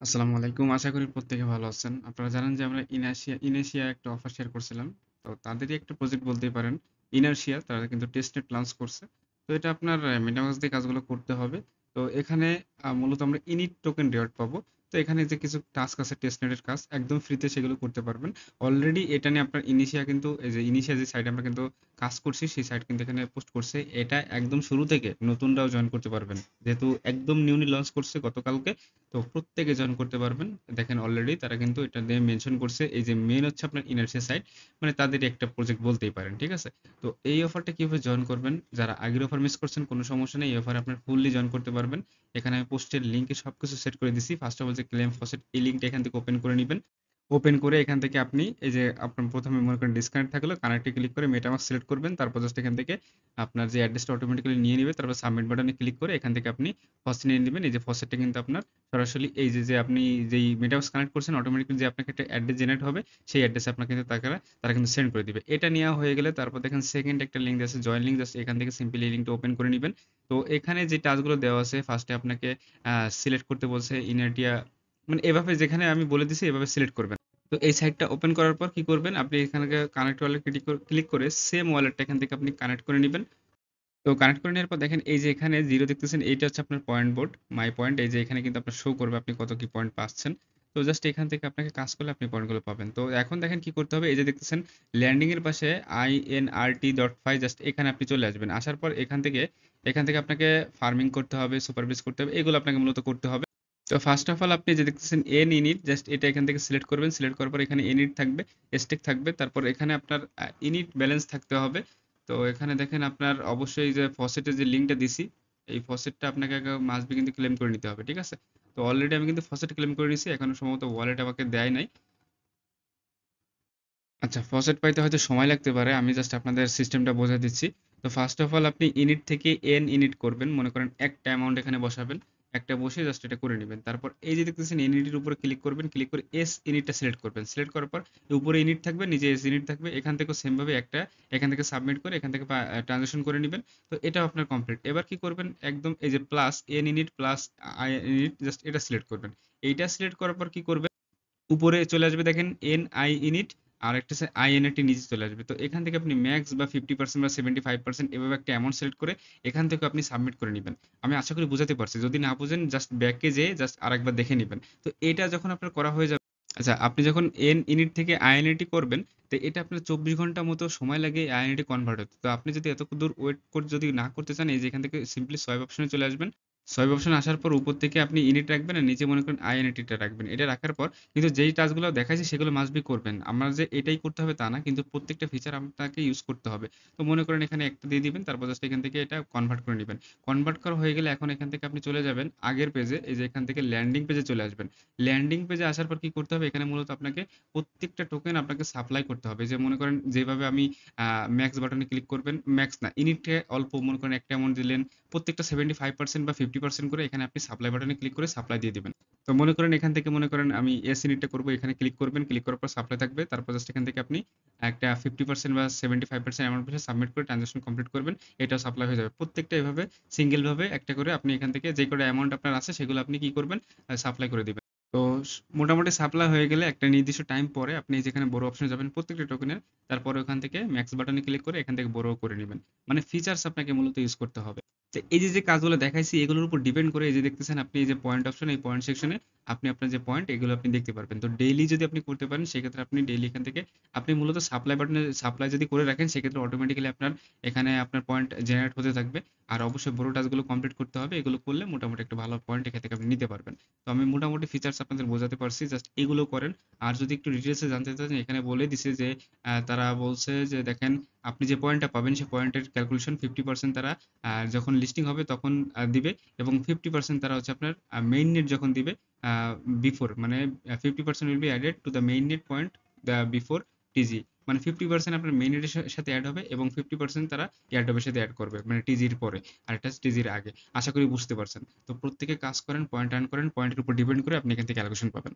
আসসালামু আলাইকুম। আশা করি প্রত্যেকে ভালো আছেন। আপনারা জানেন যে আমরা ইনারশিয়া একটা অফার শেয়ার করছিলাম। তো তাদেরই একটা প্রজেক্ট বলতেই পারেন। ইনারশিয়া তারা কিন্তু টেস্টনেট লঞ্চ করছে। তো এটা আপনার মেটামাস্ক দিয়ে কাজগুলো করতে হবে। তো এখানে মূলত আমরা ইনিট টোকেন রিওয়ার্ড পাবো। তো এখানে যে কিছু টাস্ক আছে টেস্টনেটের কাজ একদম ফ্রিতে সেগুলো করতে পারবেন। অলরেডি এটা নিয়ে আপনার ইনিশিয়া কিন্তু এই যে ইনিশিয়া যে সাইটে আমরা কিন্তু কাজ করছি সেই সাইট কিন্তু এখানে পোস্ট করছে। এটা একদম শুরু থেকে নতুনরাও জয়েন করতে পারবেন। যেহেতু একদম নিউলি লঞ্চ করছে গতকালকে, তো প্রত্যেকে জয়েন করতে পারবেন। দেখেন অলরেডি তারা কিন্তু এটা দিয়ে মেনশন করছে এই যে মেন হচ্ছে আপনার ইনার্সিয়া সাইট, মানে তাদেরই একটা প্রজেক্ট বলতেই পারেন। ঠিক আছে? তো এই অফারটা কিভাবে জয়েন করবেন? যারা আগের অফার মিস করছেন কোনো সমস্যা নেই, এই অফারে আপনার ফুললি জয়েন করতে পারবেন। এখানে আমি পোস্টের লিঙ্কে সবকিছু সেট করে দিছি। ফার্স্ট অফ অল যে ক্লেম ফসেট এই লিঙ্কটা এখান থেকে ওপেন করে নিবেন। ওপেন করে এখান থেকে আপনি এই যে আপনার প্রথমে মনে করেন ডিসকানেক্ট থাকলো, কানেক্টে ক্লিক করে মেটামাস্ক সিলেক্ট করবেন। তারপর জাস্ট এখান থেকে আপনার যে অ্যাড্রেসটা অটোমেটিক্যালি নিয়ে নিবে। তারপর সাবমিট বাটনে ক্লিক করে এখান থেকে আপনি ফসেট নিয়ে নিবেন। এই যে ফসেটটা কিন্তু আপনার সরাসরি এই যে আপনি যেই মেটামাস্ক কানেক্ট করছেন অটোমেটিক্যালি যে আপনাকে একটা অ্যাড্রেস জেনারেট হবে, সেই অ্যাড্রেসে আপনার কিন্তু তারা কিন্তু সেন্ড করে দিবে। এটা নেওয়া হয়ে গেলে তারপর দেখেন সেকেন্ড একটা লিঙ্ক আছে, জয়েন লিঙ্ক, জাস্ট এখান থেকে সিম্পলি এই লিঙ্কটা ওপেন করে নিবেন। তো এখানে যে টাস্কগুলো দেওয়া আছে ফার্স্টে আপনাকে সিলেক্ট করতে বলছে ইনারটিয়া, মানে এভাবে যেখানে আমি বলে দিছি এভাবে সিলেক্ট করবেন। তো এই সাইটটা ওপেন করার পর কি করবেন, আপনি এখানে কানেক্ট ওয়ালেট ক্লিক করে সেম ওয়ালেটটা এখান থেকে আপনি কানেক্ট করে নিবেন। তো কানেক্ট করে নেওয়ার পর দেখেন এই যে এখানে 0 দেখতেছেন, এইটা হচ্ছে আপনার পয়েন্ট বোর্ড, মাই পয়েন্ট। এই যে এখানে কিন্তু আপনার শো করবে আপনি কত কি পয়েন্ট পাচ্ছেন। তো জাস্ট এখান থেকে আপনাকে কাজ করলে আপনি পয়েন্টগুলো পাবেন। তো এখন দেখেন কি করতে হবে, এই যে দেখতেছেন ল্যান্ডিং এর পাশে INRT.5, জাস্ট এখানে আপনি চলে আসবেন। আসার পর এখান থেকে আপনাকে ফার্মিং করতে হবে, সুপারভিজ করতে হবে। এগুলো আপনাকে মূলত করতে হবে। তো ফার্স্ট অফ অল আপনি যে দেখতেছেন এন ইনিট, জাস্ট এটা এখান থেকে সিলেক্ট করবেন। সিলেক্ট করার পর এখানে ইনিট থাকবে, স্টেক থাকবে। তারপর এখানে আপনার ইনিট ব্যালেন্স থাকতে হবে। তো এখানে দেখেন আপনার অবশ্যই যে ফসেটের যে লিঙ্কটা দিছি, এই ফসেটটা আপনাকে আগে মাস্ট বি কিন্তু ক্লেম করে নিতে হবে। ঠিক আছে? তো অলরেডি আমি কিন্তু ফসেট ক্লেম করে নিছি, এখনো সম্ভবত ওয়ালেট আমাকে দেয় নাই। আচ্ছা, ফসেট পাইতে হয়তো সময় লাগতে পারে। আমি জাস্ট আপনাদের সিস্টেমটা বোঝাই দিচ্ছি। তো ফার্স্ট অফ অল আপনি ইনিট থেকে এন ইনিট করবেন। মনে করেন একটা অ্যামাউন্ট এখানে বসাবেন। একটা বসে জাস্ট এটা করে নিবেন। তারপর এই যে দেখতেছেন ইনিটের উপরে ক্লিক করবেন। ক্লিক করে এস ইনিটটা সিলেক্ট করবেন। সিলেক্ট করার পর উপরে ইনিট থাকবে, নিচে এস ইনিট থাকবে। এখান থেকেও সেম ভাবে একটা এখান থেকে সাবমিট করে এখান থেকে ট্রানজাকশন করে নিবেন। তো এটাও আপনার কমপ্লিট। এবার কি করবেন, একদম এই যে plus N init plus I init, just এটা সিলেক্ট করবেন। এইটা সিলেক্ট করার পর কি করবেন, উপরে চলে আসবে দেখেন এন আই ইনিট, আর একটা আছে আইএনএটি নিচে চলে আসবে। তো এখান থেকে আপনি ম্যাক্স বা 50% বা 75% এভাবে একটা অ্যামাউন্ট সিলেক্ট করে এখান থেকে আপনি সাবমিট করে নিবেন। আমি আশা করি বুঝাতে পারছি। যদি না বুঝেন জাস্ট ব্যাকে যেয়ে জাস্ট আরেকবার দেখে নিবেন। তো এটা যখন আপনার করা হয়ে যাবে, আচ্ছা আপনি যখন এন ইনিট থেকে আইএনএটি করবেন, তো এটা আপনার 24 ঘন্টা মতো সময় লাগে আইএনএটি কনভার্ট হতে। তো আপনি যদি এত দূর ওয়েট করে যদি না করতে চান, এই যে এখান থেকে সিম্পলি সোয়াইপ অপশনে চলে আসবেন। সোয়াইপ অপশন আসার পর উপর থেকে আপনি ইনিট রাখবেন আর নিচে মনে করেন আইএনএটিটা রাখবেন। এটা রাখার পর কিন্তু যেই টাস্কগুলো দেখাইছি সেগুলো মাস্ট বি করবেন। আমার যে এটাই করতে হবে তা না, কিন্তু প্রত্যেকটা ফিচার আপনাকে ইউজ করতে হবে। তো মনে করেন এখানে একটা দিয়ে দিবেন, তারপর জাস্ট এখান থেকে এটা কনভার্ট করে নিবেন। কনভার্ট করা হয়ে গেলে এখন এখান থেকে আপনি চলে যাবেন আগের পেজে। এই যে এখান থেকে ল্যান্ডিং পেজে চলে আসবেন। ল্যান্ডিং পেজে আসার পর কি করতে হবে, এখানে মূলত আপনাকে প্রত্যেকটা টোকেন আপনাকে সাপ্লাই করতে হবে। যে মনে করেন যেভাবে আমি ম্যাক্স বাটনে ক্লিক করবেন, ম্যাক্স না ইনিটে অল্প মনে করেন একটা অ্যামাউন্ট দিলেন, প্রত্যেকটা 75% বা 50% করে এখানে আপনি সাপ্লাই বাটনে ক্লিক করে সাপ্লাই দিয়ে দিবেন। তো মনে করেন এখান থেকে মনে করেন আমি এস ইউনিটটা করব, এখানে ক্লিক করবেন। ক্লিক করার পর সাপ্লাই থাকবে। তারপর জাস্ট এখান থেকে আপনি একটা 50% বা 75% অ্যামাউন্ট পয়সা সাবমিট করে ট্রানজাকশন কমপ্লিট করবেন। এটাও সাপ্লাই হয়ে যাবে। প্রত্যেকটা এভাবে সিঙ্গেল ভাবে একটা করে আপনি এখান থেকে যে কটা অ্যামাউন্ট আপনার আছে সেগুলো আপনি কি করবেন, সাপ্লাই করে দিবেন। তো মোটামুটি সাপ্লাই হয়ে গেলে একটা নির্দিষ্ট টাইম পরে আপনি যেখানে বড় অপশনে যাবেন প্রত্যেকটা টোকেনের, তারপরে ওখান থেকে ম্যাক্স বাটনে ক্লিক করে এখান থেকে বড় করে নেবেন। মানে ফিচার্স আপনাকে মূলত ইউজ করতে হবে। তো এই যে কাজগুলো দেখাইছি এগুলোর উপর ডিপেন্ড করে এই যে দেখতেছেন আপনি এই যে পয়েন্ট অপশন, এই পয়েন্ট সেকশনে আপনি আপনার যে পয়েন্ট এগুলো আপনি দেখতে পারবেন। তো ডেইলি যদি আপনি করতে পারেন সেক্ষেত্রে আপনি ডেইলি এখান থেকে আপনি মূলত সাপ্লাই বাটনে সাপ্লাই যদি করে রাখেন সেক্ষেত্রে অটোমেটিক্যালি আপনার এখানে আপনার পয়েন্ট জেনারেট হতে থাকবে। আর অবশ্যই বড় টাস্কগুলো কমপ্লিট করতে হবে। এগুলো করলে মোটামুটি একটা ভালো পয়েন্ট এখান থেকে আপনি নিতে পারবেন। তো আমি মোটামুটি ফিচার্স আপনাদের বোঝাতে পারছি, জাস্ট এগুলো করেন। আর যদি একটু ডিটেলসে জানতে চান, এখানে বলে দিছে যে তারা বলছে যে দেখেন আপনি যে পয়েন্টটা পাবেন সেই পয়েন্টের ক্যালকুলেশন 50% তারা যখন লিস্টিং হবে তখন দিবে, এবং 50% তারা হচ্ছে আপনার মেইন নেট যখন দিবে বিফোর, মানে 50% will be added to the main net point the before টিজি। মানে 50% আপনার মেইন নেটের সাথে অ্যাড হবে এবং 50% তারা এয়ারড্রপের সাথে অ্যাড করবে, মানে টিজির পরে। আর এটা টিজির আগে। আশা করি বুঝতে পারছেন। তো প্রত্যেকে কাজ করেন, পয়েন্ট আর্ন করেন, পয়েন্টের উপর ডিপেন্ড করে আপনি এখান থেকে অ্যালোকেশন পাবেন।